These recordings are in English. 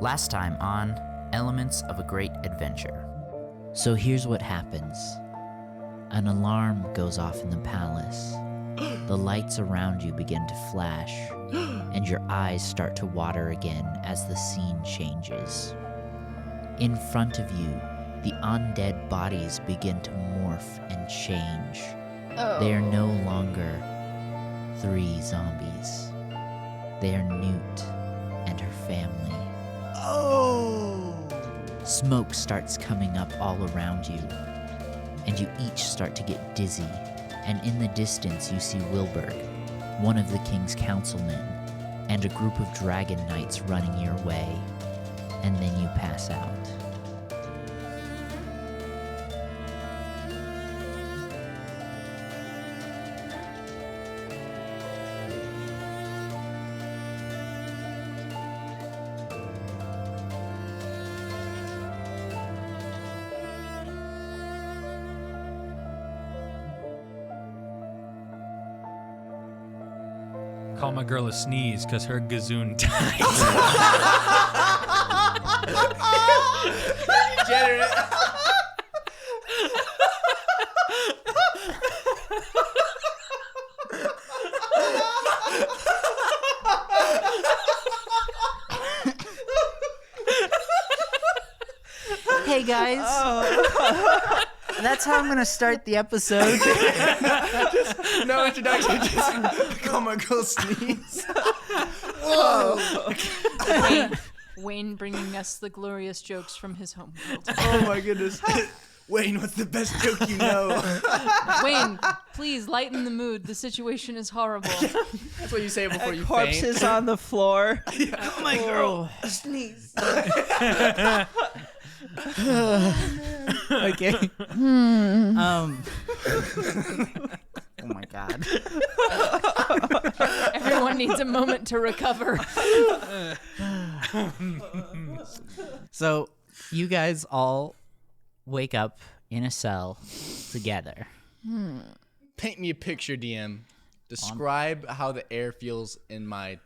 Last time on Elements of a Great Adventure. So here's what happens. An alarm goes off in the palace. The lights around you begin to flash, and your eyes start to water again as the scene changes. In front of you, the undead bodies begin to morph and change. They are no longer 3 zombies. They are Newt and her family. Oh! Smoke starts coming up all around you, and you each start to get dizzy, and in the distance you see Wilburg, one of the king's councilmen, and a group of dragon knights running your way, and then you pass out. Call my girl a sneeze because her gazoon died. Degenerate. Hey guys, that's how I'm gonna start the episode. No introduction, just call my girl sneeze. Whoa! Wayne bringing us the glorious jokes from his homeworld. Oh my goodness. Wayne, what's the best joke you know? Wayne, please lighten the mood. The situation is horrible. That's what you say before you Corpses faint. on the floor. Oh my girl, sneeze. Okay. Oh my god. Everyone needs a moment to recover. So, you guys all wake up in a cell together. Paint me a picture, DM. Describe how the air feels in my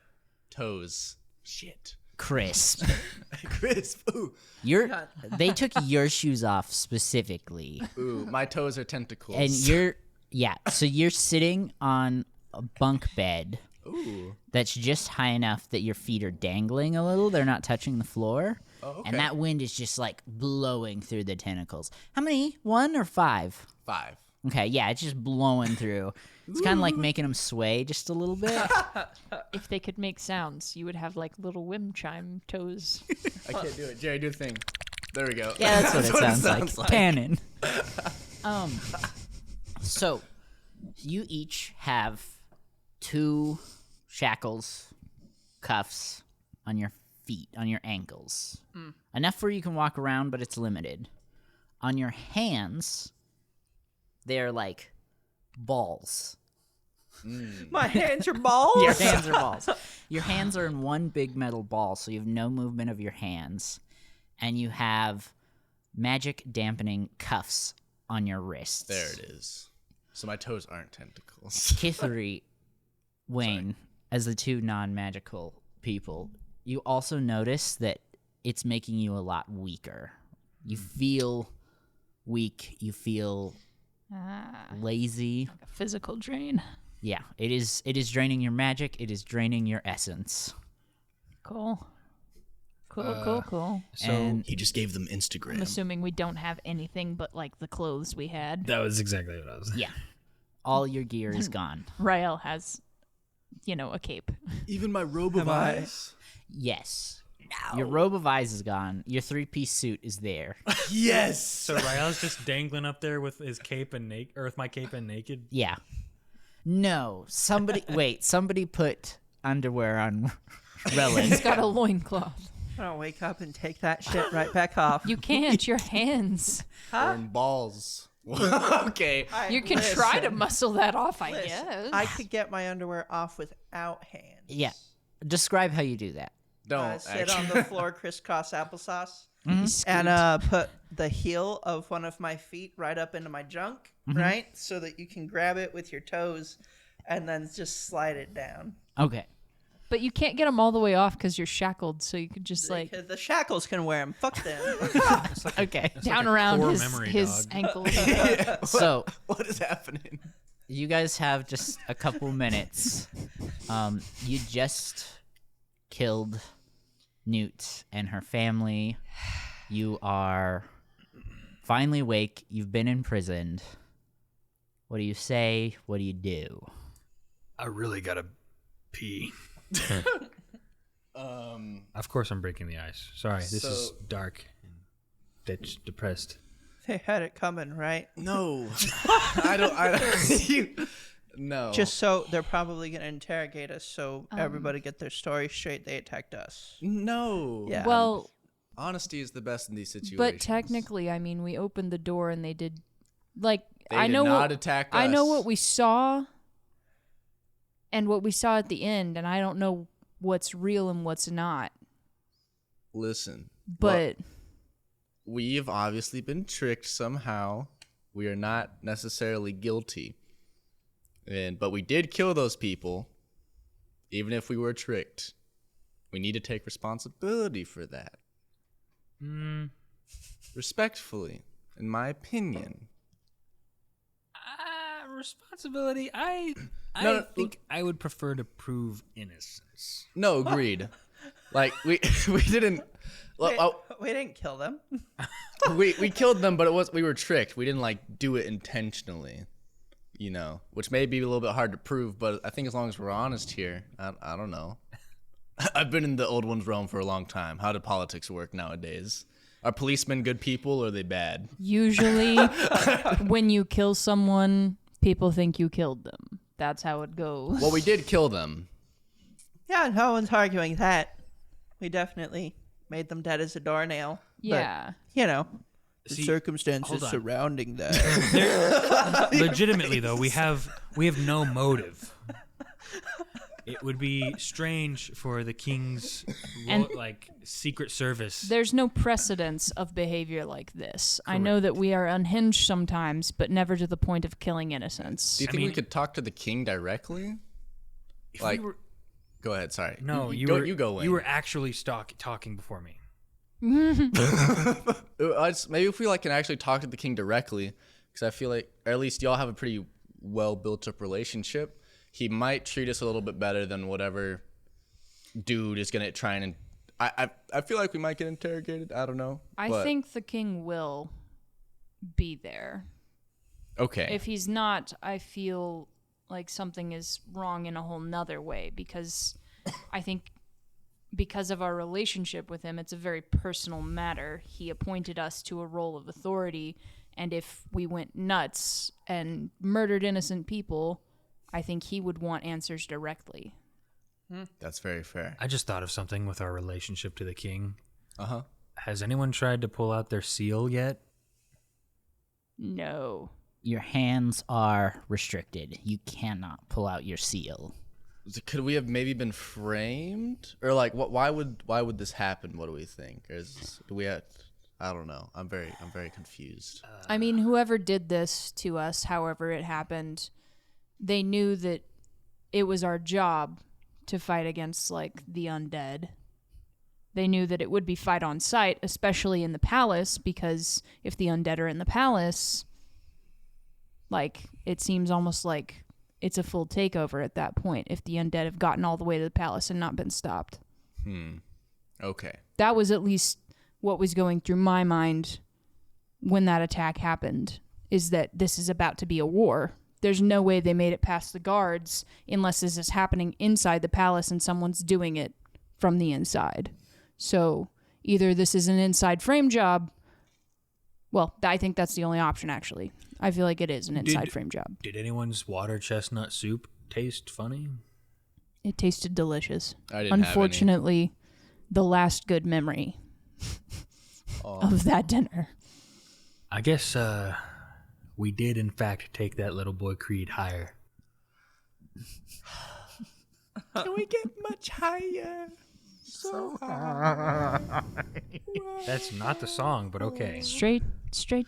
toes. Shit. Crisp. Crisp. Ooh. They took your shoes off specifically. Ooh, my toes are tentacles. And so you're sitting on a bunk bed. Ooh. That's just high enough that your feet are dangling a little. They're not touching the floor. Oh, okay. And that wind is just like blowing through the tentacles. How many? 1 or 5? 5. Okay, yeah, it's just blowing through. It's kind of like making them sway just a little bit. If they could make sounds, you would have like little wind chime toes. I can't do it. Jerry, do a thing. There we go. Yeah, that's what it sounds like. Cannon. So, you each have 2 shackles, cuffs on your feet, on your ankles. Enough where you can walk around, but it's limited. On your hands, they're like balls. My hands are balls. Your hands are balls. Your hands are in one big metal ball, so you have no movement of your hands. And you have magic dampening cuffs on your wrists. There it is. So my toes aren't tentacles. Kithri, Wayne, as the 2 non-magical people, you also notice that it's making you a lot weaker. You feel weak. You feel lazy. Like a physical drain. Yeah, it is draining your magic. It is draining your essence. Cool. Cool. So he just gave them Instagram. I'm assuming we don't have anything but like the clothes we had. That was exactly what I was. Yeah, all your gear is gone. Rael has, a cape. Even my robe of eyes. Yes. No. Your robe of eyes is gone. Your 3-piece suit is there. Yes. So Rael's just dangling up there with his cape and naked, or with my cape and naked. Yeah. No, somebody put underwear on Rellan. He's got a loincloth. I'll wake up and take that shit right back off. You can't. Your hands. Or in balls. Okay. You can try to muscle that off, I guess. I could get my underwear off without hands. Yeah. Describe how you do that. Don't Sit on the floor, crisscross applesauce, Mm-hmm. and put the heel of one of my feet right up into my junk, right? So that you can grab it with your toes and then just slide it down. Okay. But you can't get them all the way off because you're shackled, so you could just like The shackles can wear them. Fuck them. Okay. down like a around core his, memory his dog. ankles. So What is happening? you guys have just a couple minutes. You just killed Newt and her family. You are finally awake. You've been imprisoned. What do you say? What do you do? I really gotta pee. Of course, I'm breaking the ice. Sorry, this is dark and depressed. They had it coming, right? No. I don't. No. Just so they're probably gonna interrogate us, so everybody get their story straight. They attacked us. No. Yeah. Well, Honesty is the best in these situations. but technically, I mean, we opened the door and they did. Like, They I did know not what attack I know us. what we saw, and what we saw at the end, and I don't know what's real and what's not. Listen. But We've obviously been tricked somehow. We are not necessarily guilty. But we did kill those people, even if we were tricked. We need to take responsibility for that. Respectfully, in my opinion. Responsibility. I No, think I would prefer to prove innocence. No, agreed. Like we didn't. We didn't kill them. we killed them, but we were tricked. We didn't like do it intentionally. You know, which may be a little bit hard to prove, but I think as long as we're honest here, I don't know. I've been in the old one's realm for a long time. How do politics work nowadays? Are policemen good people or are they bad? usually, when you kill someone, people think you killed them. That's how it goes. Well, we did kill them. Yeah, no one's arguing that. We definitely made them dead as a doornail. Yeah. But, you know, the See, circumstances hold on. surrounding that. Legitimately, though, we have no motive. It would be strange for the king's And- secret service. There's no precedence of behavior like this. I know that we are unhinged sometimes, but never to the point of killing innocence. Do you think we could talk to the king directly? If Like, we were, go ahead. Sorry. no, you go. Wayne. You were actually talking before me. Maybe if we can actually talk to the king directly, because I feel like, or at least y'all have a pretty well built up relationship. He might treat us a little bit better than whatever dude is gonna try and. I feel like we might get interrogated. I don't know. I think the king will be there. Okay. If he's not, I feel like something is wrong in a whole nother way, because I think because of our relationship with him, it's a very personal matter. He appointed us to a role of authority, and if we went nuts and murdered innocent people, I think he would want answers directly. That's very fair. I just thought of something with our relationship to the king. Uh-huh. Has anyone tried to pull out their seal yet? No. Your hands are restricted. You cannot pull out your seal. Could we have maybe been framed, or like what? Why would this happen? What do we think? Do we have? I don't know. I'm very confused. I mean, whoever did this to us, however it happened, they knew that it was our job to fight against, the undead. They knew that it would be fight on sight, especially in the palace, because if the undead are in the palace, it seems almost like it's a full takeover at that point, if the undead have gotten all the way to the palace and not been stopped. Okay. That was at least what was going through my mind when that attack happened, is that this is about to be a war. There's no way they made it past the guards unless this is happening inside the palace and someone's doing it from the inside. So either this is an inside frame job. Well, I think that's the only option, actually. I feel like it is an inside frame job. Did anyone's water chestnut soup taste funny? It tasted delicious. I didn't have any. Unfortunately, the last good memory of that dinner. I guess we did, in fact, take that little boy Creed higher. Can we get much higher? So That's not the song, but okay. Straight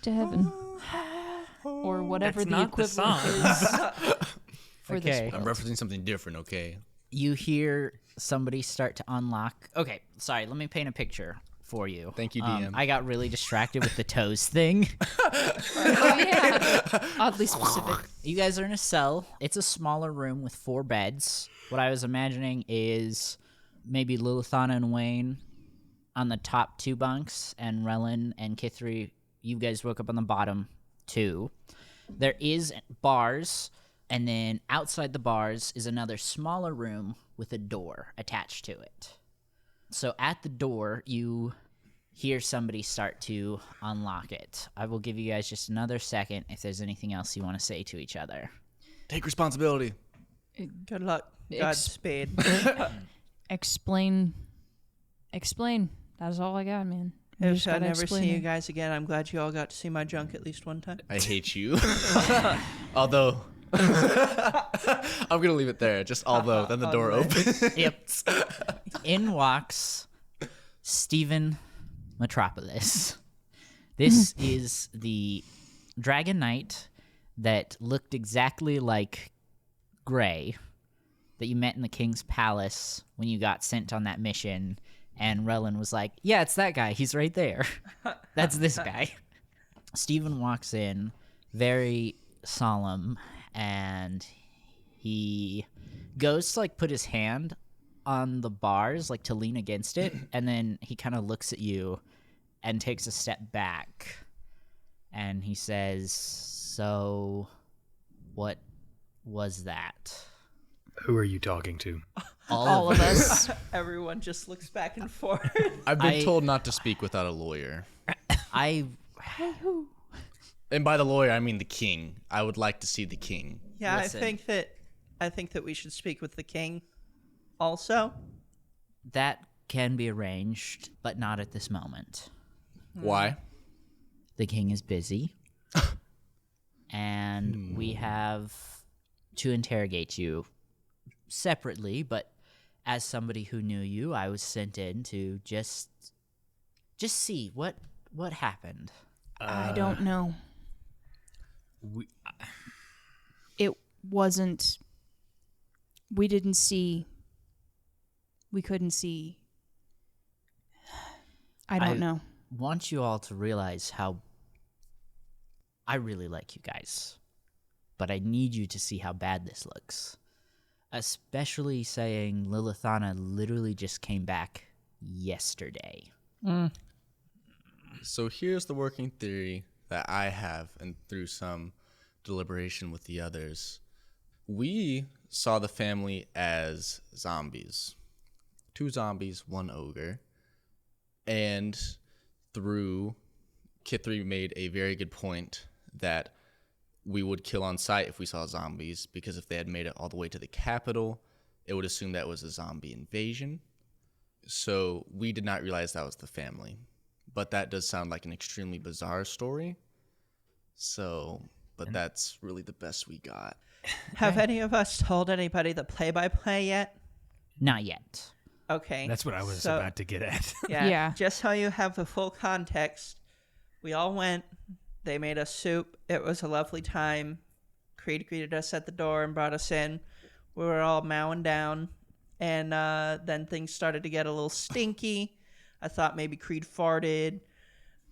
to heaven. Or whatever That's the not the equivalent song. is for Okay. I'm referencing something different. Okay. You hear somebody start to unlock. Okay, sorry, let me paint a picture for you. Thank you, DM. I got really distracted with the toes thing. Oh yeah. Oddly specific. You guys are in a cell. It's a smaller room with 4 beds. What I was imagining is maybe Lilithana and Wayne on the top 2 bunks, and Rellan and Kithri, you guys woke up on the bottom 2. There is bars, and then outside the bars is another smaller room with a door attached to it. So at the door, you hear somebody start to unlock it. I will give you guys just another second if there's anything else you want to say to each other. Take responsibility. Good luck. Godspeed. Explain. That's all I got, man. You If just I gotta never explain see you it. guys again, I'm glad you all got to see my junk at least one time. I hate you. Although, I'm going to leave it there. Just although, then the door opens. Yep. In walks Stephen Metropolis. This is the Dragon Knight that looked exactly like Gray that you met in the King's Palace when you got sent on that mission. And Rellan was like, yeah, it's that guy. He's right there. That's this guy. Stephen walks in, very solemn, and he goes to like put his hand on the bars, like to lean against it, and then he kind of looks at you and takes a step back, and he says, so what was that? Who are you talking to? All of us. Everyone just looks back and forth. I've been told not to speak without a lawyer. And by the lawyer, I mean the king. I would like to see the king. Yeah, Listen. I think that we should speak with the king also. That can be arranged, but not at this moment. Why? The king is busy, and we have to interrogate you separately, but as somebody who knew you, I was sent in to just see what happened. I don't know. It wasn't. We didn't see. We couldn't see. I don't know. Want you all to realize how I really like you guys, but I need you to see how bad this looks. Especially saying Lilithana literally just came back yesterday. So here's the working theory that I have, and through some deliberation with the others. We saw the family as zombies. 2 zombies, 1 ogre. And through Kithri made a very good point that we would kill on sight if we saw zombies, because if they had made it all the way to the capital, it would assume that was a zombie invasion. So we did not realize that was the family. But that does sound like an extremely bizarre story. So, but that's really the best we got. Have any of us told anybody the play-by-play yet? Not yet. Okay. That's what I was so- about to get at. Yeah. Just so you have the full context, we all went. They made us soup. It was a lovely time. Creed greeted us at the door and brought us in. We were all mowing down. And then things started to get a little stinky. I thought maybe Creed farted.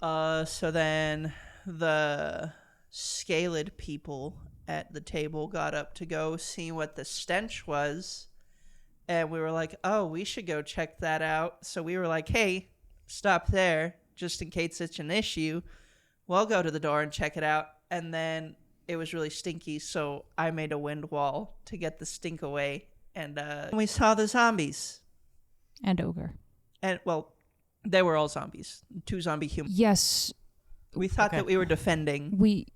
So then the scaled people at the table got up to go see what the stench was. And we were like, oh, we should go check that out. So we were like, hey, stop there, just in case it's an issue. We'll go to the door and check it out. And then it was really stinky, so I made a wind wall to get the stink away. And we saw the zombies. And ogre. And, well, they were all zombies. 2 zombie humans. Yes, We thought that we were defending. we.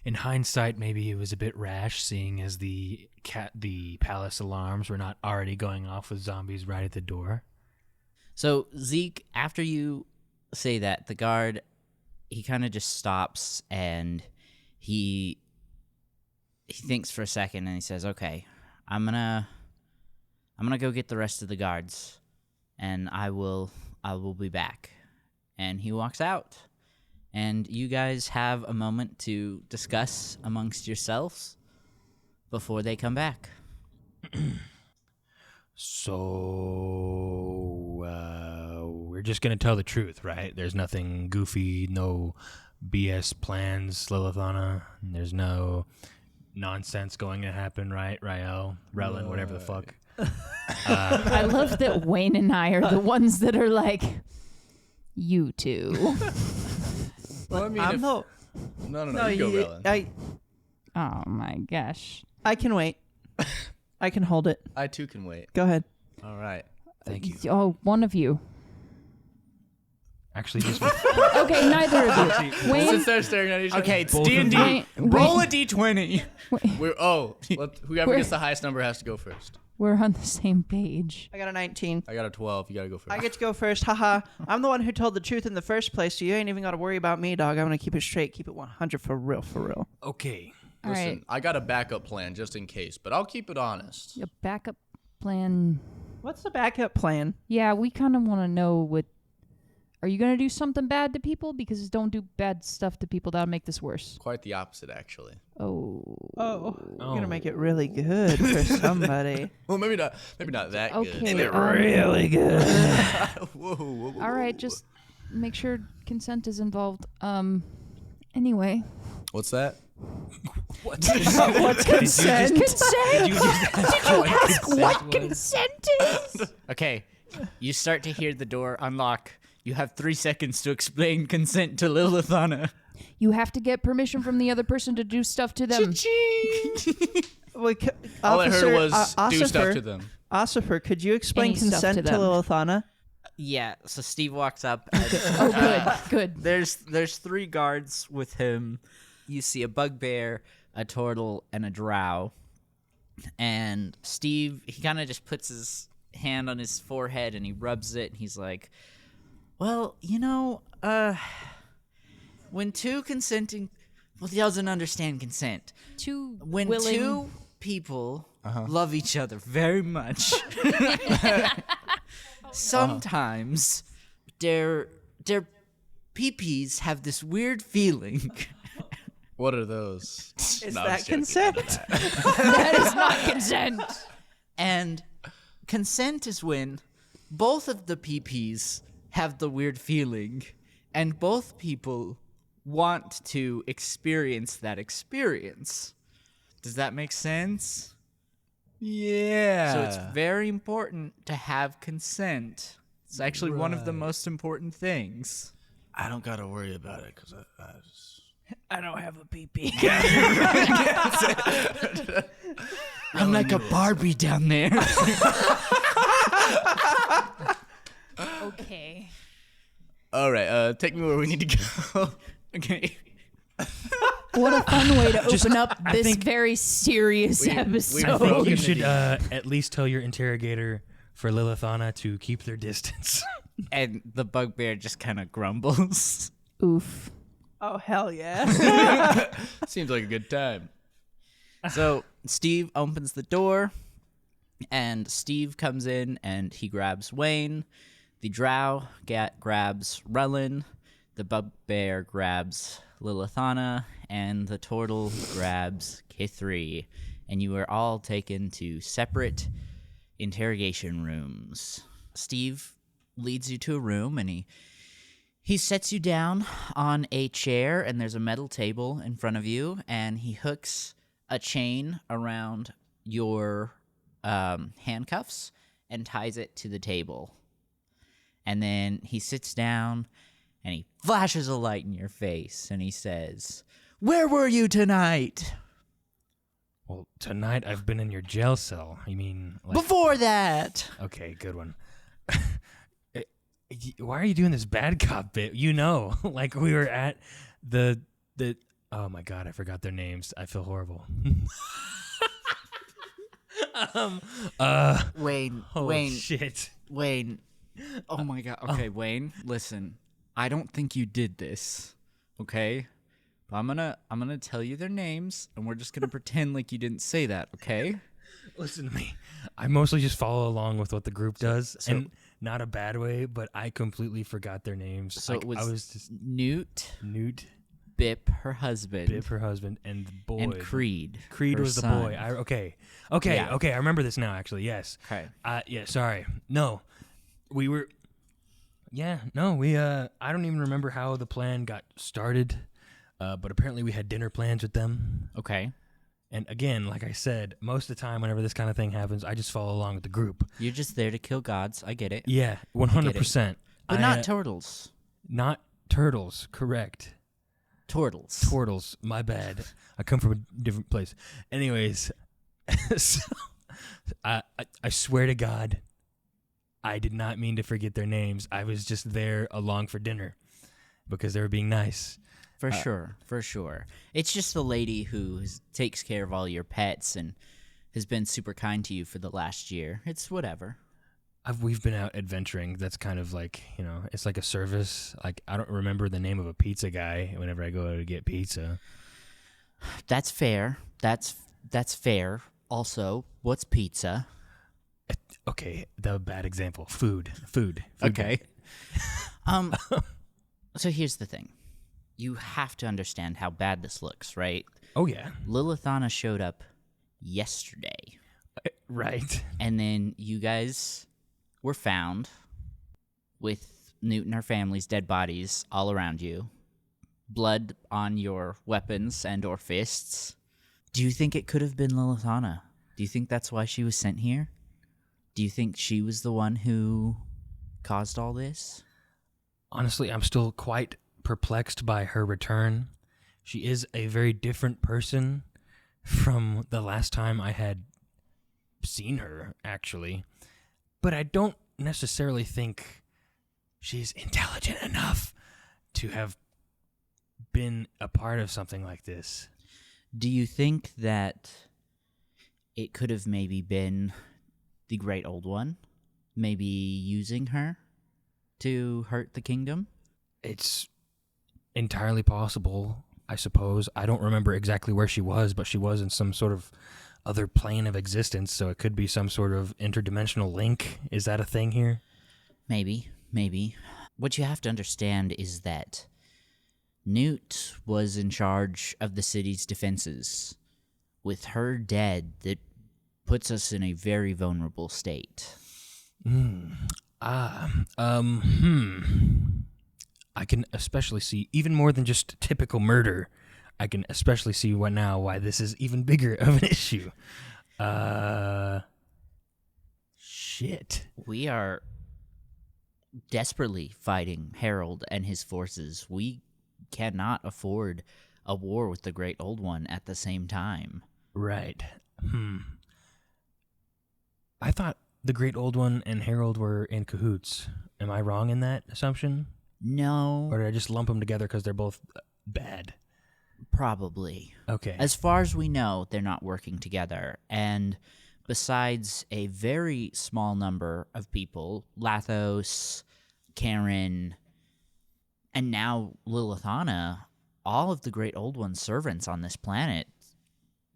In hindsight, maybe it was a bit rash, seeing as the palace alarms were not already going off with zombies right at the door. So, Zeke, after you say that, the guard, he kind of just stops and he thinks for a second and he says, okay, I'm gonna go get the rest of the guards and I will be back. And he walks out. And you guys have a moment to discuss amongst yourselves before they come back. So we're just gonna tell the truth, right? There's nothing goofy, no BS plans, Lilithana. There's no nonsense going to happen, right? Rellan, whatever the fuck. I love that Wayne and I are the ones that are like, you two. Well, I mean, I'm no. no, you go, Rellan. Oh my gosh. I can wait. I can hold it. I too can wait. Go ahead. All right. Thank you. Oh, one of you. Actually, just Okay, neither of you. Sit Wayne, there staring at each other. Okay, it's Both of D&D. Wayne, Roll a D20. Whoever gets the highest number has to go first. we're on the same page. I got a 19. I got a 12. You got to go first. I get to go first. Haha. I'm the one who told the truth in the first place, so you ain't even got to worry about me, dog. I'm going to keep it straight, keep it 100 for real, for real. okay. All Listen, right. I got a backup plan just in case, but I'll keep it honest. A backup plan. What's the backup plan? Yeah, we kind of want to know what. Are you going to do something bad to people? Because don't do bad stuff to people. That'll make this worse. Quite the opposite, actually. Oh. Oh, you're going to make it really good for somebody. Well, maybe not that Okay. good. Really good. Whoa. All right, just make sure consent is involved. Anyway. What's that? What's consent? Consent? Did you just ask What consent is? Okay, you start to hear the door unlock. You have 3 seconds to explain consent to Lilithana. You have to get permission from the other person to do stuff to them. All I heard was do stuff Ossifer, to them. Ossifer, could you explain Any stuff consent to to them. Lilithana? Yeah, so Steve walks up. And, Oh, good. There's 3 guards with him. You see a bugbear, a turtle, and a drow. And Steve, he kind of just puts his hand on his forehead and he rubs it. And he's like, well, when 2 consenting... Well, he doesn't understand consent. Two When willing... 2 people love each other very much, sometimes their peepees have this weird feeling. What are those? Is No, I'm that just joking. consent? That is not consent. And consent is when both of the peepees have the weird feeling, and both people want to experience that experience. Does that make sense? Yeah. So it's very important to have consent. It's actually one of the most important things. I don't gotta worry about it because I just... I don't have a pee-pee. I'm like a Barbie down there. Okay. All right. Take me where we need to go. Okay. What a fun way to Just- open up I this think- very serious we- episode. I think Broken you the should deal. at least tell your interrogator for Lilithana to keep their distance. And the bugbear just kind of grumbles. Oof. Oh, hell yeah. Seems like a good time. So Steve opens the door, and Steve comes in and he grabs Wayne. The drow grabs Rellan. The bugbear grabs Lilithana, and the turtle grabs Kithri. And you are all taken to separate interrogation rooms. Steve leads you to a room, and he sets you down on a chair, and there's a metal table in front of you, and he hooks a chain around your handcuffs and ties it to the table. And then he sits down, and he flashes a light in your face, and he says, "Where were you tonight?" Well, tonight I've been in your jail cell. You mean like Before that. Okay, good one. Why are you doing this bad cop bit? Like we were at the oh my god, I forgot their names. I feel horrible. Wayne, Oh Wayne, shit. Wayne. Oh my god. Okay, Wayne, listen. I don't think you did this. Okay? But I'm gonna tell you their names, and we're just gonna pretend like you didn't say that, okay? Listen to me. I mostly just follow along with what the group does, and not a bad way, but I completely forgot their names. So Like, it was, I was just Newt, Newt, Bip, her husband. Bip, her husband, and the boy. And Creed. Creed her was the son. boy. Okay. Yeah. I remember this now, actually. Yes. Okay. Yeah, sorry. No. We were... Yeah, no, we... I don't even remember how the plan got started, but apparently we had dinner plans with them. Okay. And again, like I said, most of the time whenever this kind of thing happens, I just follow along with the group. You're just there to kill gods. I get it. Yeah, 100%. But not turtles. Not turtles, correct. Turtles. Turtles, my bad. I come from a different place. Anyways, so, I swear to God, I did not mean to forget their names. I was just there along for dinner because they were being nice. For sure. It's just the lady who takes care of all your pets and has been super kind to you for the last year. It's whatever. We've been out adventuring. That's kind of like, it's like a service. Like, I don't remember the name of a pizza guy whenever I go to get pizza. That's fair. That's fair. Also, what's pizza? Okay, the bad example. Food. Okay. So here's the thing. You have to understand how bad this looks, right? Oh, yeah. Lilithana showed up yesterday. Right. And then you guys were found with Newt and her family's dead bodies all around you. Blood on your weapons and or fists. Do you think it could have been Lilithana? Do you think that's why she was sent here? Do you think she was the one who caused all this? Honestly, I'm still quite perplexed by her return. She is a very different person from the last time I had seen her, actually. But I don't necessarily think she's intelligent enough to have been a part of something like this. Do you think that it could have maybe been the Great Old One? Maybe using her to hurt the kingdom? It's entirely possible, I suppose. I don't remember exactly where she was, but she was in some sort of other plane of existence, so it could be some sort of interdimensional link. Is that a thing here? Maybe. What you have to understand is that Newt was in charge of the city's defenses. With her dead, that puts us in a very vulnerable state. I can especially see, even more than just typical murder, I can especially see why this is even bigger of an issue. Shit. We are desperately fighting Harold and his forces. We cannot afford a war with the Great Old One at the same time. Right. I thought the Great Old One and Harold were in cahoots. Am I wrong in that assumption? No. Or did I just lump them together because they're both bad? Probably. Okay. As far as we know, they're not working together. And besides a very small number of people, Lathos, Karen, and now Lilithana, all of the Great Old One's servants on this planet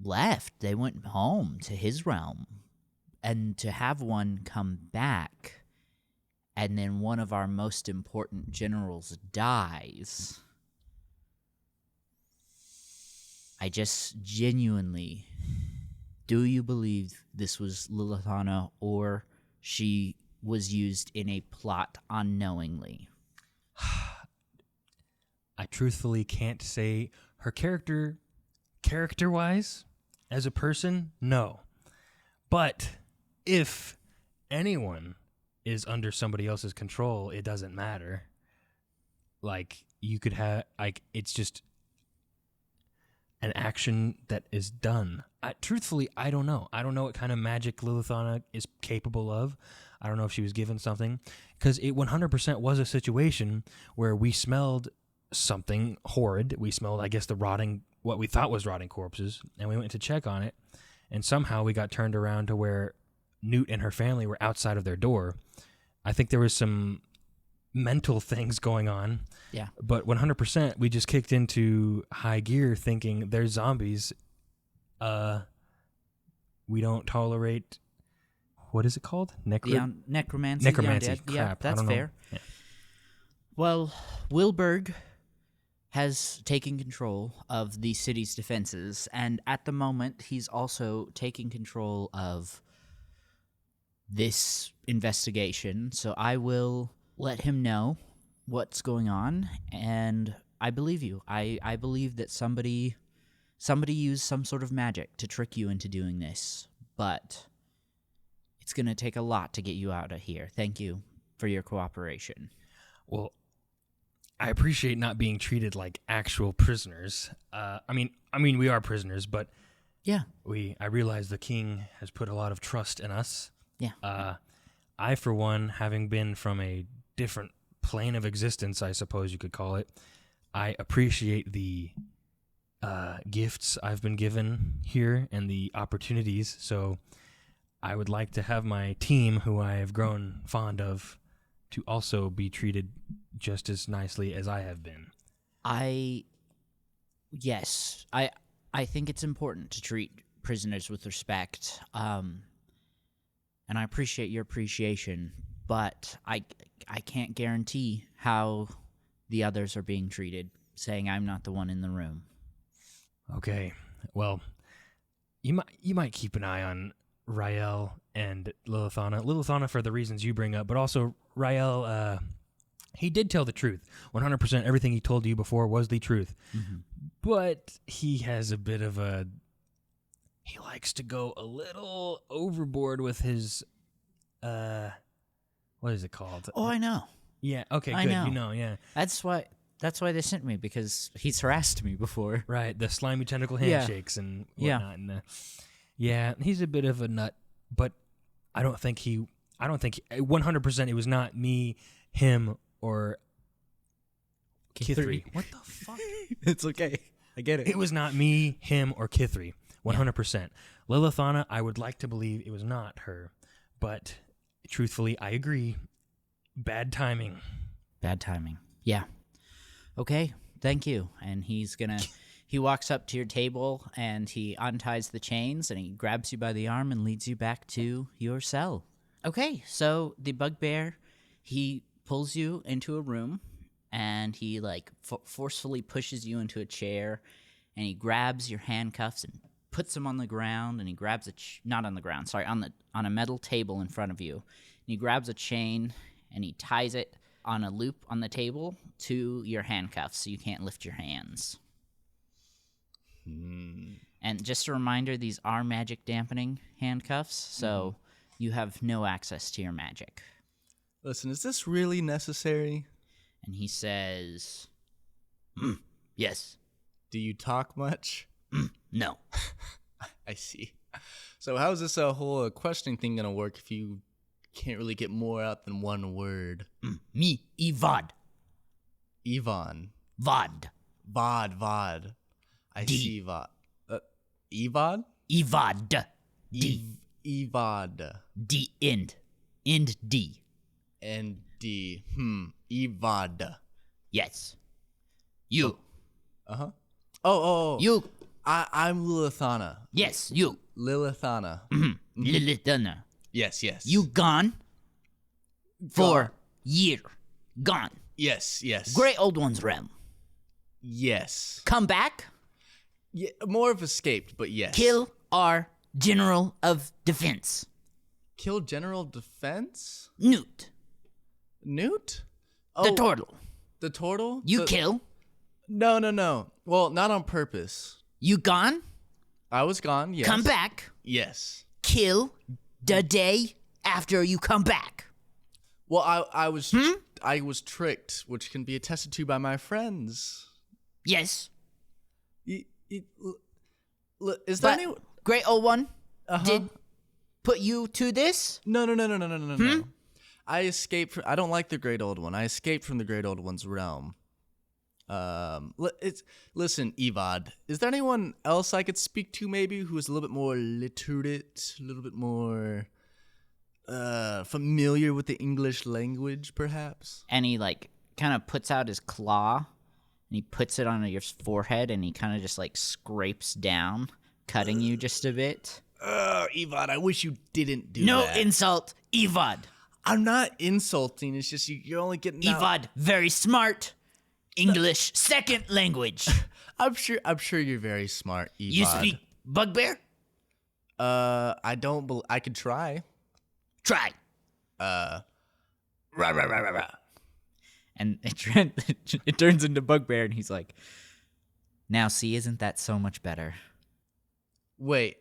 left. They went home to his realm. And to have one come back, and then one of our most important generals dies, I just genuinely, do you believe this was Lilithana, or she was used in a plot unknowingly? I truthfully can't say her character-wise, as a person, no. But if anyone is under somebody else's control, it doesn't matter. Like, you could have, it's just an action that is done. Truthfully, I don't know. I don't know what kind of magic Lilithana is capable of. I don't know if she was given something. Because it 100% was a situation where we smelled something horrid. We smelled, I guess, what we thought was rotting corpses. And we went to check on it. And somehow we got turned around to where Newt and her family were outside of their door. I think there was some mental things going on. Yeah. But 100%, we just kicked into high gear thinking there's zombies. We don't tolerate, what is it called? Necromancy. Necromancy. Undead. Crap. Yeah, that's I don't know. fair. Yeah. Well, Wilburg has taken control of the city's defenses, and at the moment, he's also taking control of this investigation. So I will let him know what's going on, and I believe you. I believe that somebody used some sort of magic to trick you into doing this, but it's going to take a lot to get you out of here. Thank you for your cooperation. Well, I appreciate not being treated like actual prisoners. I mean, we are prisoners, but Yeah. I realize the king has put a lot of trust in us. Yeah. I, for one, having been from a different plane of existence, I suppose you could call it, I appreciate the gifts I've been given here and the opportunities. So I would like to have my team, who I have grown fond of, to also be treated just as nicely as I have been. Yes, I think it's important to treat prisoners with respect. And I appreciate your appreciation, but I can't guarantee how the others are being treated, saying I'm not the one in the room. Okay, well, you might keep an eye on Rael and Lilithana. Lilithana for the reasons you bring up, but also Rael, he did tell the truth. 100% everything he told you before was the truth. Mm-hmm. But he has a bit of a... He likes to go a little overboard with his... what is it called? Oh, I know. Yeah, okay, I good. know. You know, yeah. That's why they sent me, because he's harassed me before. Right, the slimy tentacle Yeah. handshakes and Yeah. whatnot. And yeah, he's a bit of a nut, but I don't think 100% it was not me, him, or Kithri. What the fuck? It's okay. I get It was not me, him, or Kithri. 100%. Lilithana, I would like to believe it was not her, but truthfully, I agree. Bad timing. Bad timing. Yeah. Okay, thank you. And he walks up to your table and he unties the chains and he grabs you by the arm and leads you back to your cell. Okay, so the bugbear, he pulls you into a room and he forcefully pushes you into a chair and he grabs your handcuffs and puts them on the ground, and he grabs not on the ground, sorry, on a metal table in front of you. And he grabs a chain and he ties it on a loop on the table to your handcuffs so you can't lift your hands. And just a reminder, these are magic dampening handcuffs, so you have no access to your magic. Listen, is this really necessary? And he says, yes. Do you talk much? No. I see. So how's this whole questioning thing gonna work if you can't really get more out than one word? Me, Evad. Ivan. Vod. Vod. I D. see Vod. Evad? Evad. D. Evad. D. End. End D. And D. Evad. Yes. You. Uh-huh. Oh. You. I'm Lilithana. Yes, you. Lilithana. Lilithana. Yes. You gone for year. Gone. Yes. Great Old One's realm. Yes. Come back. Yeah, more of escaped, but yes. Kill our General of Defense. Kill General Defense? Newt. Newt? The turtle. The turtle? You kill. No. Well, not on purpose. You gone. I was gone, yes. Come back. Yes. Kill the day after you come back. Well, I was tricked, which can be attested to by my friends. Yes. Is there But any... Great Old One did put you to this? No. I escaped I don't like the Great Old One. I escaped from the Great Old One's realm. Listen, Evad, is there anyone else I could speak to maybe who is a little bit more literate, a little bit more familiar with the English language, perhaps? And he kind of puts out his claw and he puts it on your forehead and he kind of just scrapes down, cutting you just a bit. Evad, I wish you didn't do No that. insult, Evad. I'm not insulting. It's just you're only getting out. Evad, very smart. English, second language. I'm sure you're very smart, Evod. You speak bugbear? I could try. Try. Rah, rah, rah, rah, rah. And it turns into Bugbear, and he's like, "Now, see, isn't that so much better?" Wait,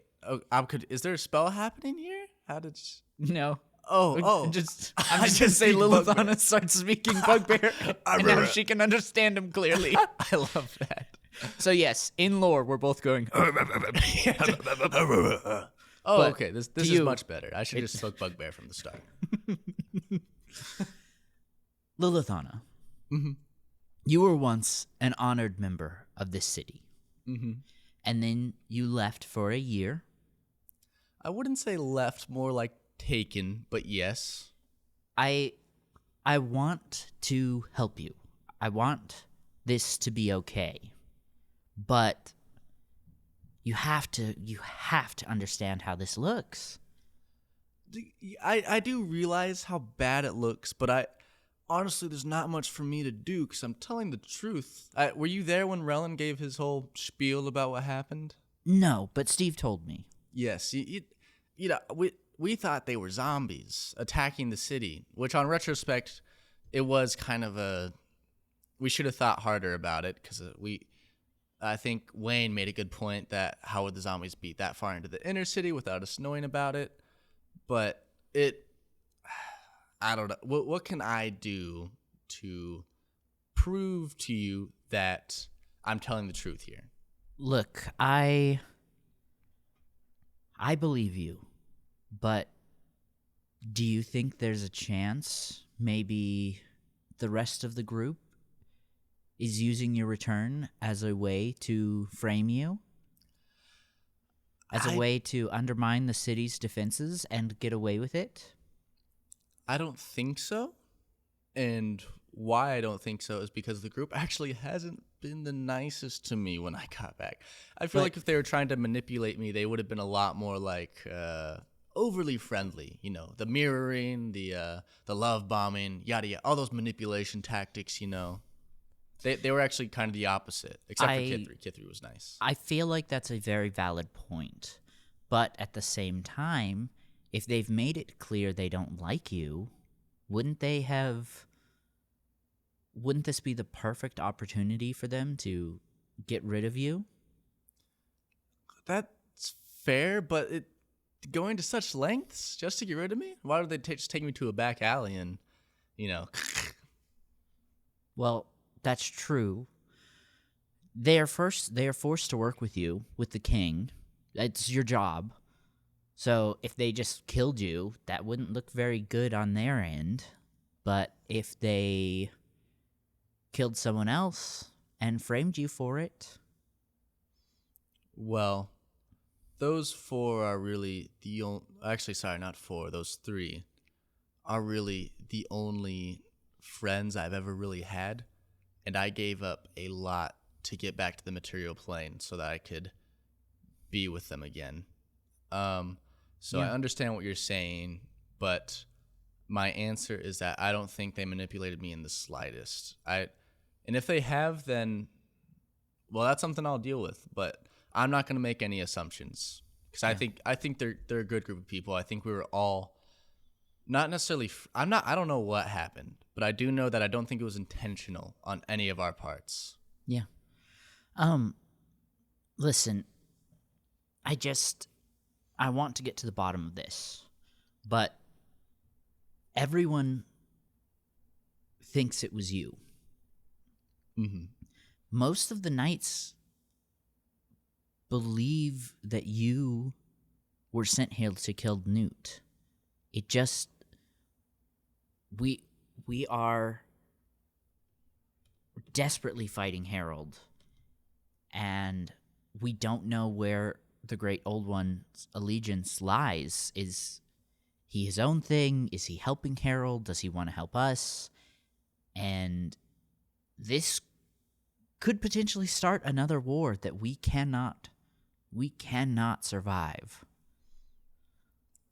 is there a spell happening here? How did? No. Oh. I'm just just say speak Lilithana starts speaking Bugbear, and now she can understand him clearly. I love that. So yes, in lore, we're both going. Oh, But okay. This to is you, much better. I should just spoke Bugbear from the start. Lilithana, Mhm. you were once an honored member of this city, Mhm. and then you left for a year. I wouldn't say left, more like taken, but yes. I want to help you. I want this to be okay. But you have to understand how this looks. I do realize how bad it looks, but honestly, there's not much for me to do because I'm telling the truth. Were you there when Rellan gave his whole spiel about what happened? No, but Steve told me. Yes, we thought they were zombies attacking the city, which on retrospect, it was kind of we should have thought harder about it because I think Wayne made a good point that how would the zombies beat that far into the inner city without us knowing about it? But I don't know. What can I do to prove to you that I'm telling the truth here? Look, I believe you, but do you think there's a chance maybe the rest of the group is using your return as a way to frame you? As a way to undermine the city's defenses and get away with it? I don't think so. And why I don't think so is because the group actually hasn't been the nicest to me when I got back. I feel like if they were trying to manipulate me, they would have been a lot more like overly friendly. You know, the mirroring, the love bombing, yada yada, all those manipulation tactics. You know, they were actually kind of the opposite, except for Kithri. Kithri was nice. I feel like that's a very valid point, but at the same time, if they've made it clear they don't like you, wouldn't this be the perfect opportunity for them to get rid of you? That's fair, but going to such lengths just to get rid of me? Why would they just take me to a back alley and, you know? Well, that's true. They are forced to work with you, with the king. It's your job. So if they just killed you, that wouldn't look very good on their end. But if they killed someone else and framed you for it... Well, those four are really the only... Actually, sorry, not four. Those three are really the only friends I've ever really had. And I gave up a lot to get back to the material plane so that I could be with them again. So I understand what you're saying, but my answer is that I don't think they manipulated me in the slightest. And if they have, then, well, that's something I'll deal with. But I'm not going to make any assumptions because I think they're a good group of people. I think we were all not necessarily. I don't know what happened, but I do know that I don't think it was intentional on any of our parts. Yeah. Listen, I want to get to the bottom of this, but everyone thinks it was you. Mm-hmm. Most of the knights believe that you were sent here to kill Newt. It just... We are desperately fighting Harold, and we don't know where the Great Old One's allegiance lies. Is he his own thing? Is he helping Harold? Does he want to help us? And this could potentially start another war that we cannot survive.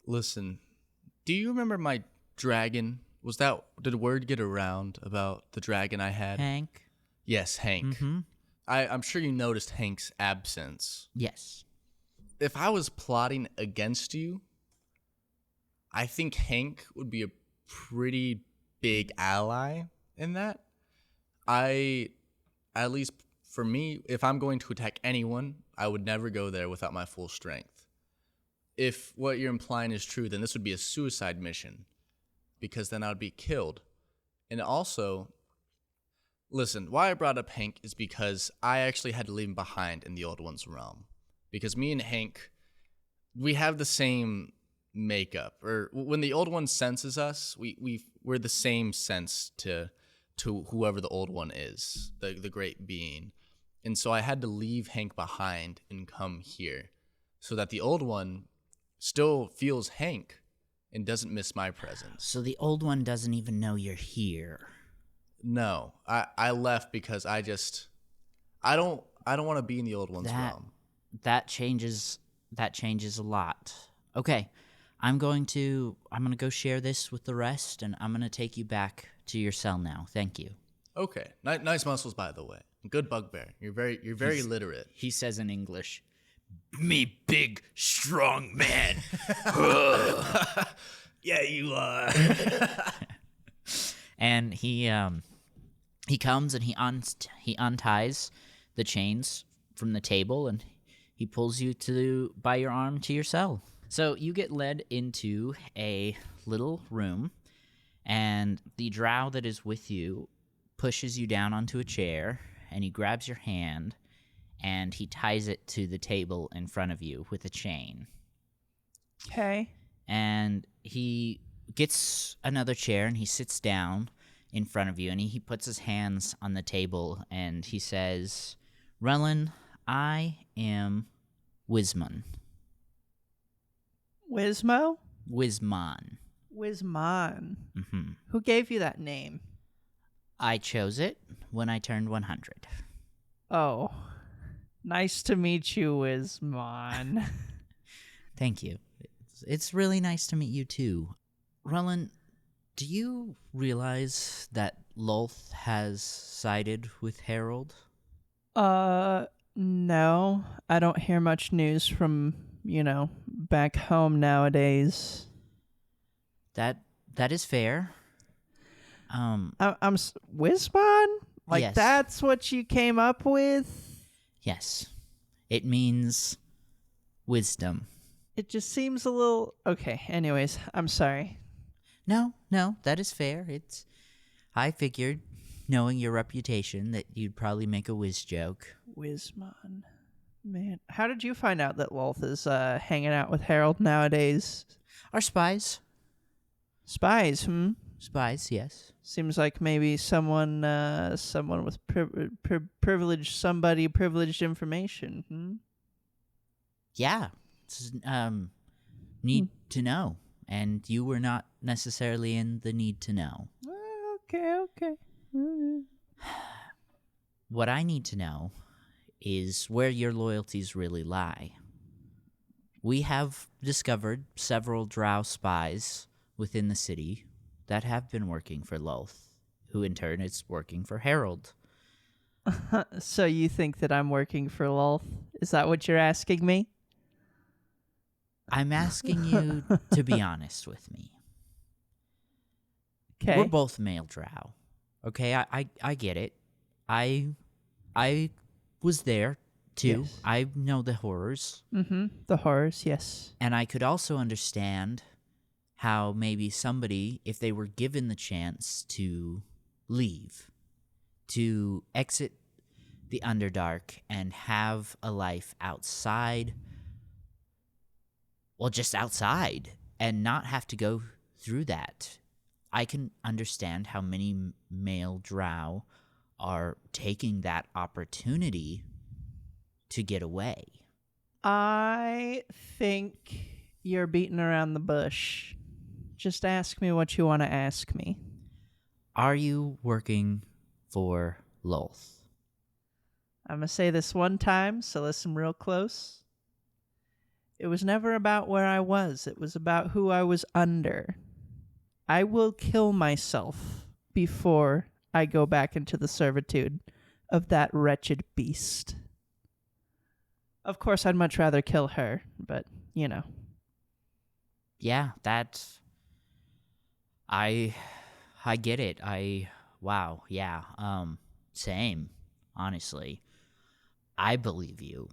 Listen, do you remember my dragon? Did word get around about the dragon I had? Hank? Yes, Hank. Mm-hmm. I'm sure you noticed Hank's absence. Yes. If I was plotting against you, I think Hank would be a pretty big ally in that. At least for me, if I'm going to attack anyone, I would never go there without my full strength. If what you're implying is true, then this would be a suicide mission, because then I would be killed. And also, listen, why I brought up Hank is because I actually had to leave him behind in the Old One's realm. Because me and Hank, we have the same makeup. Or when the Old One senses us, we're the same sense to whoever the Old One is, the great being. And so I had to leave Hank behind and come here so that the Old One still feels Hank and doesn't miss my presence. So the Old One doesn't even know you're here. No, I left because I don't want to be in the Old One's realm. That changes a lot. Okay, I'm gonna go share this with the rest, and I'm gonna take you back to your cell now. Thank you. Okay, nice muscles, by the way. Good bugbear. You're very literate. He says in English, "Me big, strong man." Yeah, you are. And he comes and he unties the chains from the table, and he pulls you by your arm to your cell. So you get led into a little room, and the drow that is with you pushes you down onto a chair, and he grabs your hand, and he ties it to the table in front of you with a chain. Okay. And he gets another chair, and he sits down in front of you, and he puts his hands on the table, and he says, "Rellan, I am Wismon." Wismo? Wismon. Wismon. Mm-hmm. Who gave you that name? I chose it when I turned 100. Oh. Nice to meet you, Wismon. Thank you. It's really nice to meet you too. Rellan, do you realize that Lolth has sided with Harold? No. I don't hear much news from, back home nowadays. That is fair. Wismon? Like, Yes. that's what you came up with? Yes. It means wisdom. It just seems a little... Okay, anyways, I'm sorry. No, that is fair. I figured, knowing your reputation, that you'd probably make a whiz joke. Wismon. Man, how did you find out that Lolth is hanging out with Harold nowadays? Our spies. Spies, Spies, yes. Seems like maybe someone with privileged information. Yeah. It's, need to know. And you were not necessarily in the need to know. Okay. What I need to know is where your loyalties really lie. We have discovered several drow spies within the city that have been working for Lolth, who in turn is working for Harold. So you think that I'm working for Lolth? Is that what you're asking me? I'm asking you to be honest with me. Okay. We're both male drow. Okay, I get it. I was there too. Yes. I know the horrors. The horrors, yes. And I could also understand how maybe somebody, if they were given the chance to leave, to exit the Underdark and have a life outside, well, just outside, and not have to go through that. I can understand how many male drow are taking that opportunity to get away. I think you're beating around the bush. Just ask me what you want to ask me. Are you working for Lolth? I'm going to say this one time, so listen real close. It was never about where I was. It was about who I was under. I will kill myself before I go back into the servitude of that wretched beast. Of course, I'd much rather kill her, but, you know. Yeah, I get it. Wow, yeah. Same, honestly. I believe you.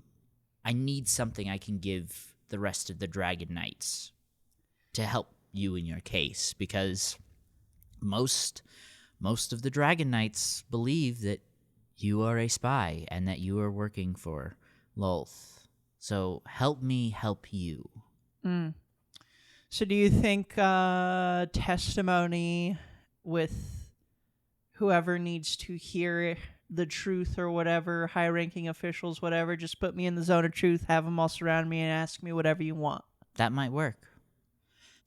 I need something I can give the rest of the Dragon Knights to help you in your case, because most of the Dragon Knights believe that you are a spy and that you are working for Lolth. So help me help you. So do you think testimony with whoever needs to hear the truth or whatever, high-ranking officials, whatever, just put me in the zone of truth, have them all surround me and ask me whatever you want? That might work.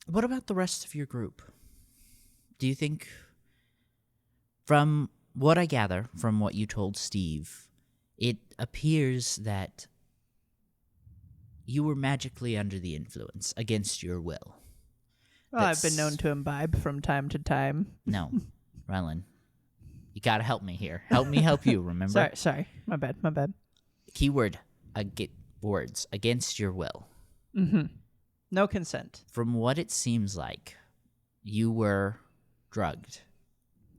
What about the rest of your group? Do you think, from what I gather from what you told Steve, it appears that you were magically under the influence against your will? Well, I've been known to imbibe from time to time. No, Rellan, you gotta help me here. Help me help you, remember? Sorry. My bad. Keyword, words, against your will. Mm-hmm. No consent. From what it seems like, you were drugged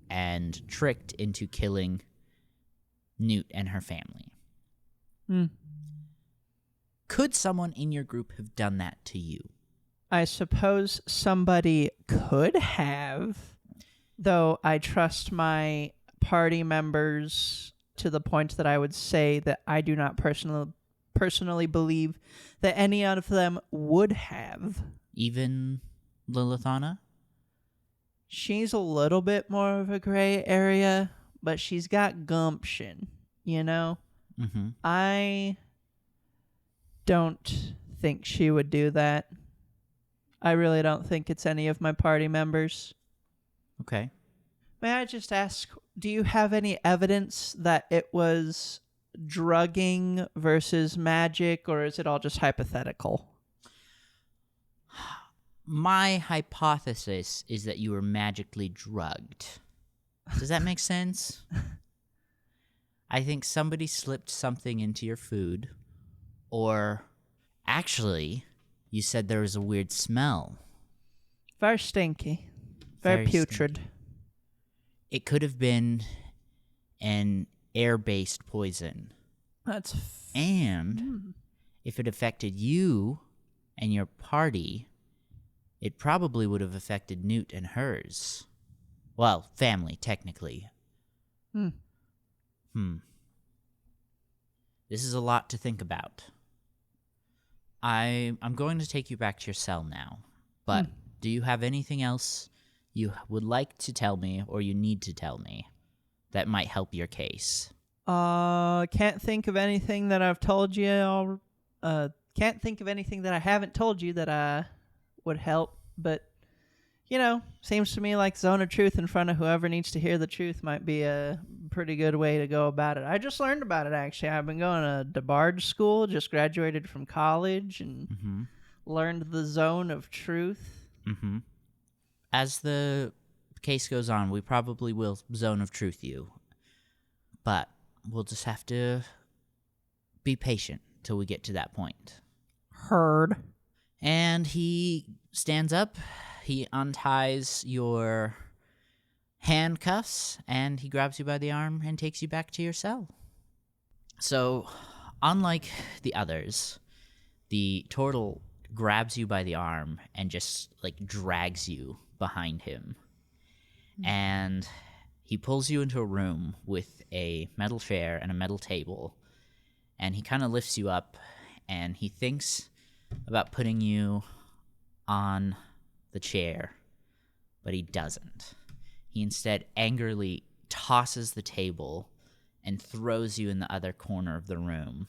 and tricked into killing Newt and her family. Could someone in your group have done that to you? I suppose somebody could have, though I trust my party members to the point that I would say that I do not personally believe that any of them would have. Even Lilithana? She's a little bit more of a gray area, but she's got gumption, you know? Mm-hmm. I don't think she would do that. I really don't think it's any of my party members. Okay. May I just ask, do you have any evidence that it was drugging versus magic, or is it all just hypothetical? My hypothesis is that you were magically drugged. Does that make sense? I think somebody slipped something into your food, or actually, you said there was a weird smell. Very stinky. Very putrid. Stinky. It could have been an air-based poison. And if it affected you and your party, it probably would have affected Newt and hers. Well, family, technically. This is a lot to think about. I'm going to take you back to your cell now, but do you have anything else you would like to tell me or you need to tell me that might help your case? Can't think of anything that I've told you. Can't think of anything that I haven't told you that would help, but you know, seems to me like zone of truth in front of whoever needs to hear the truth might be a pretty good way to go about it. I just learned about it, actually. I've been going to DeBarge school, just graduated from college, and learned the zone of truth. As the case goes on, we probably will zone of truth you, but we'll just have to be patient till we get to that point. Heard. And he stands up. He unties your handcuffs, and he grabs you by the arm and takes you back to your cell. So, unlike the others, the turtle grabs you by the arm and just, drags you behind him. And he pulls you into a room with a metal chair and a metal table, and he kind of lifts you up, and he thinks about putting you on the chair, but he doesn't. He instead angrily tosses the table and throws you in the other corner of the room.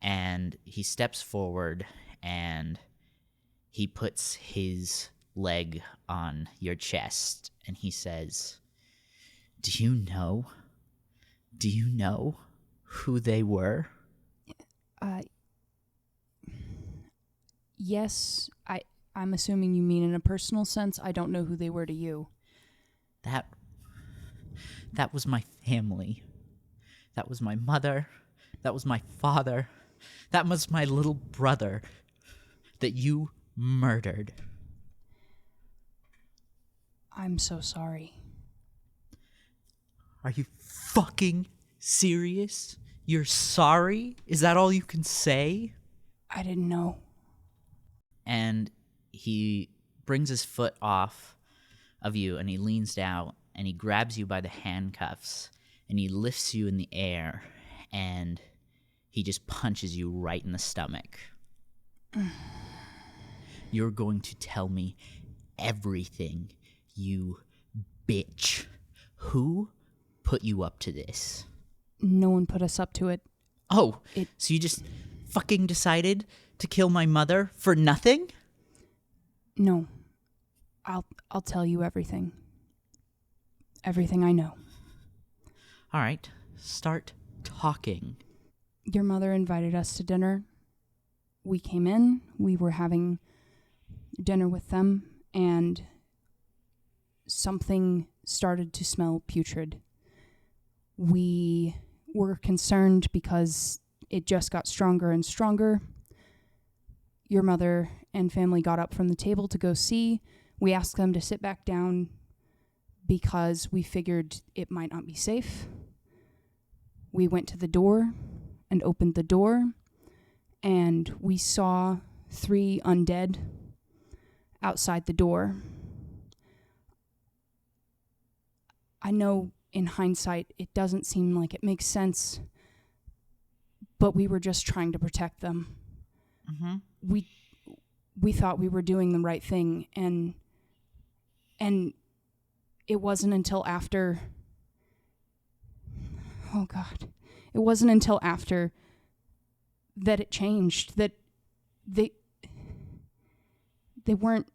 And he steps forward and he puts his leg on your chest and he says, Do you know who they were? Yes, I'm assuming you mean in a personal sense. I don't know who they were to you. That was my family. That was my mother. That was my father. That was my little brother that you murdered. I'm so sorry. Are you fucking serious? You're sorry? Is that all you can say? I didn't know. And he brings his foot off of you and he leans down and he grabs you by the handcuffs and he lifts you in the air and he just punches you right in the stomach. You're going to tell me everything, you bitch. Who put you up to this? No one put us up to it. Oh, so you just fucking decided to kill my mother for nothing? No. I'll tell you everything. Everything I know. All right, start talking. Your mother invited us to dinner. We came in, we were having dinner with them, and something started to smell putrid. We were concerned because it just got stronger and stronger. Your mother and family got up from the table to go see. We asked them to sit back down because we figured it might not be safe. We went to the door and opened the door, and we saw 3 undead outside the door. I know in hindsight it doesn't seem like it makes sense, but we were just trying to protect them. Mm-hmm. We thought we were doing the right thing, and it wasn't until after... Oh, God. It wasn't until after that it changed, that they weren't...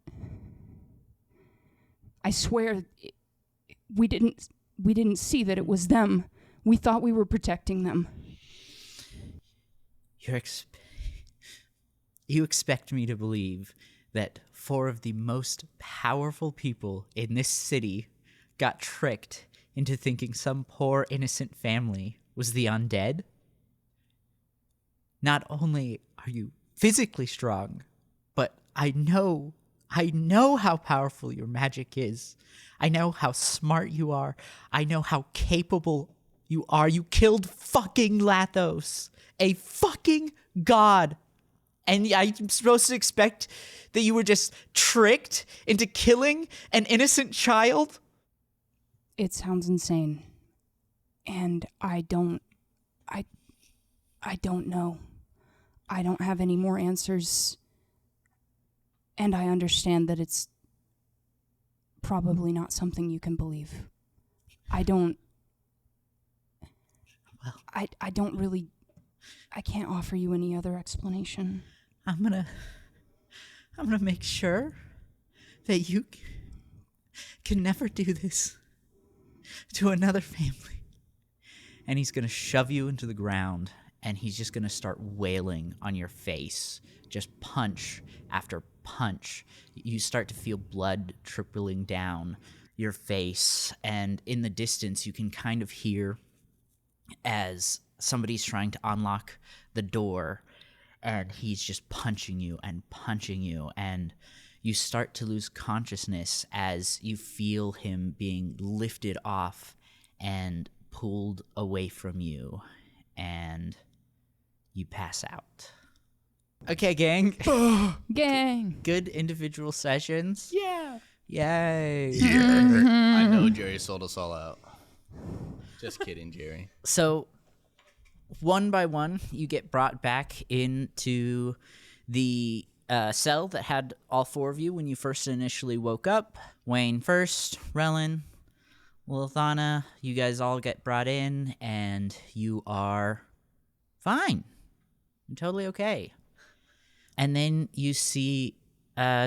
I swear, we didn't see that it was them. We thought we were protecting them. You expect me to believe that 4 of the most powerful people in this city got tricked into thinking some poor innocent family was the undead? Not only are you physically strong, but I know how powerful your magic is. I know how smart you are. I know how capable you are. You killed fucking Lathos, a fucking god. And I'm supposed to expect that you were just tricked into killing an innocent child? It sounds insane. And I don't know. I don't have any more answers. And I understand that it's probably not something you can believe. I don't really... I can't offer you any other explanation. I'm gonna make sure that you can never do this to another family. And he's gonna shove you into the ground, and he's just gonna start wailing on your face, just punch after punch. You start to feel blood trickling down your face, and in the distance you can kind of hear as somebody's trying to unlock the door, and he's just punching you, and you start to lose consciousness as you feel him being lifted off and pulled away from you, and you pass out. Okay, gang. Gang! Good individual sessions. Yeah! Yay. Yeah. I know Jerry sold us all out. Just kidding, Jerry. So, one by one, you get brought back into the cell that had all 4 of you when you first initially woke up. Wayne first, Rellan, Lilithana, you guys all get brought in, and you are fine. You're totally okay. And then you see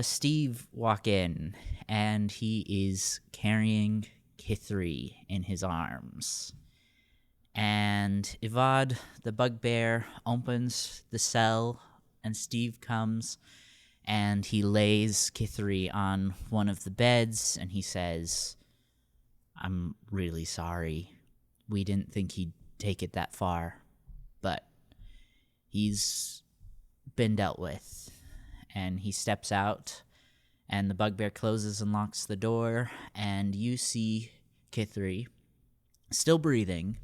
Steve walk in, and he is carrying Kithri in his arms. And Ivad, the bugbear, opens the cell, and Steve comes, and he lays Kithri on one of the beds, and he says, "I'm really sorry. We didn't think he'd take it that far, but he's been dealt with. And he steps out, and the bugbear closes and locks the door, and you see Kithri still breathing,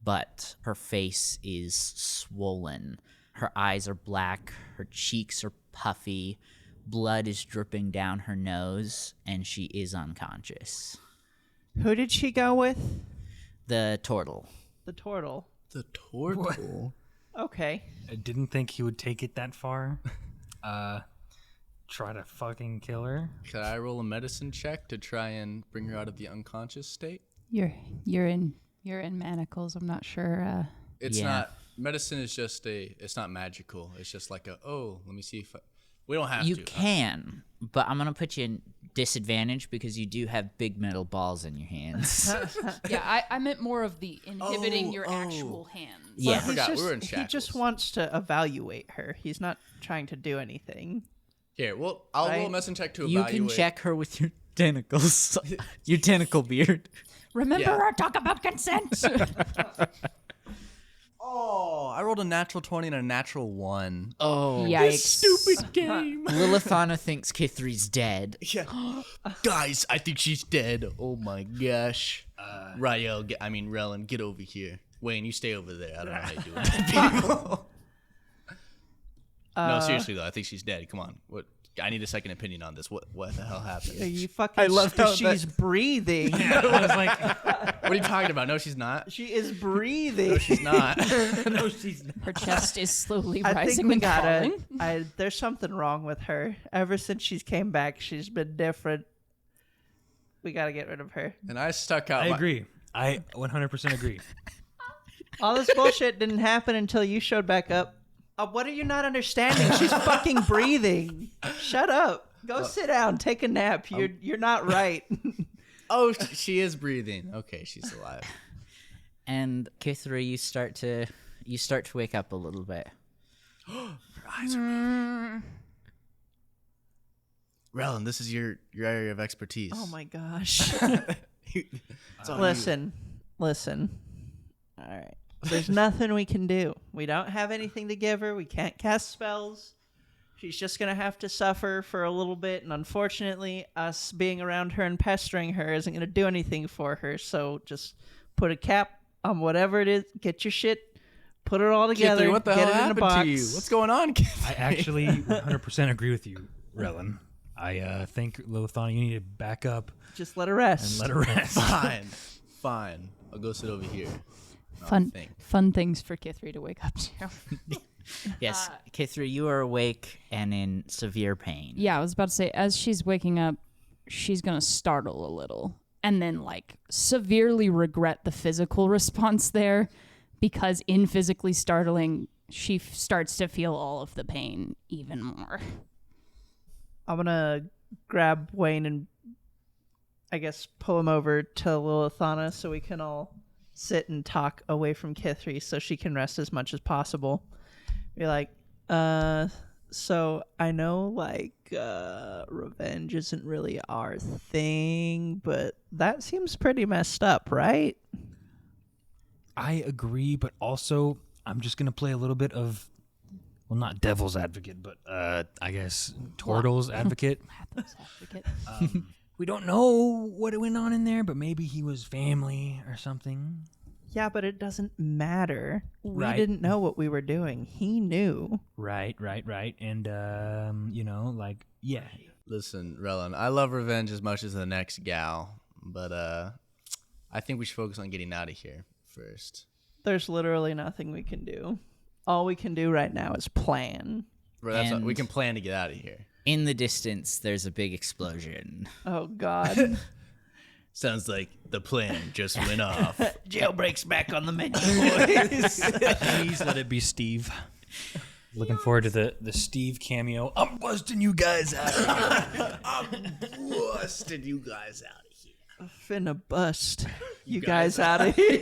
but her face is swollen. Her eyes are black, her cheeks are puffy, blood is dripping down her nose, and she is unconscious. Who did she go with? The turtle. The turtle. The turtle. Okay. I didn't think he would take it that far. Try to fucking kill her. Could I roll a medicine check to try and bring her out of the unconscious state? You're in manacles. I'm not sure. It's Yeah. not. Medicine is just it's not magical. It's just like let me see if we don't have You to. can, but I'm going to put you in disadvantage because you do have big metal balls in your hands. Yeah, I meant more of the inhibiting your Oh. actual hands. Yeah. I forgot, He's we were in he shackles. just wants to evaluate her. He's not trying to do anything. Here, well, I'll roll a Right. medicine check to You evaluate. can check her with your tentacles. Your tentacle beard. Remember Yeah. our talk about consent. Oh, I rolled a natural 20 and a natural 1. Oh, Yikes. Stupid game. Lilithana thinks Kithri's dead. Yeah. Guys, I think she's dead. Oh my gosh. Rellan, get over here. Wayne, you stay over there. I don't know how you do it. No, seriously though, I think she's dead. Come on. What? I need a second opinion on this. What the hell Are happened? you fucking? I love how she's breathing. I was like, What are you talking about? No, she's not. She is breathing. No, she's not. no, she's not. Her chest is slowly I rising think we and gotta. falling. There's something wrong with her. Ever since she's came back, she's been different. We gotta get rid of her. And I stuck out. I agree. I 100% agree. All this bullshit didn't happen until you showed back up. What are you not understanding? She's fucking breathing. Shut up. Go sit down. Take a nap. You're not right. Oh, she is breathing. Okay, she's alive. And Kithri, you start to wake up a little bit. Rellan, this is your area of expertise. Oh my gosh. It's on Listen. All right. There's nothing we can do. We don't have anything to give her. We can't cast spells. She's just going to have to suffer for a little bit. And unfortunately, us being around her and pestering her isn't going to do anything for her. So just put a cap on whatever it is. Get your shit. Put it all together. Kithri, what the get hell it in a happened box. to you? What's going on, Kithri? I actually 100% agree with you, Rellan. I think, Lilithana, you need to back up Just let her rest. and let her rest. Fine. I'll go sit over here. Fun things for Kithri to wake up to. Yes, Kithri, you are awake and in severe pain. Yeah, I was about to say, as she's waking up, she's gonna startle a little and then like severely regret the physical response there, because in physically startling, she starts to feel all of the pain even more. I'm going to grab Wayne and I guess pull him over to Lilithana so we can all sit and talk away from Kithri so she can rest as much as possible. Be like, so I know like revenge isn't really our thing, but that seems pretty messed up, right? I agree, but also I'm just going to play a little bit of, well, not devil's advocate, but I guess turtle's advocate. Pathos advocate. We don't know what went on in there, but maybe he was family or something. Yeah, but it doesn't matter. We Right. didn't know what we were doing. He knew. Right. And, yeah. Listen, Rellan, I love revenge as much as the next gal, but I think we should focus on getting out of here first. There's literally nothing we can do. All we can do right now is plan. That's what, we And- can plan to get out of here. In the distance, there's a big explosion. Oh, God. Sounds like the plan just went off. Jailbreak's back on the menu, boys. Please let it be Steve. Looking forward to the Steve cameo. I'm busting you guys out. Busted you guys out of here. Finna bust you guys out of here.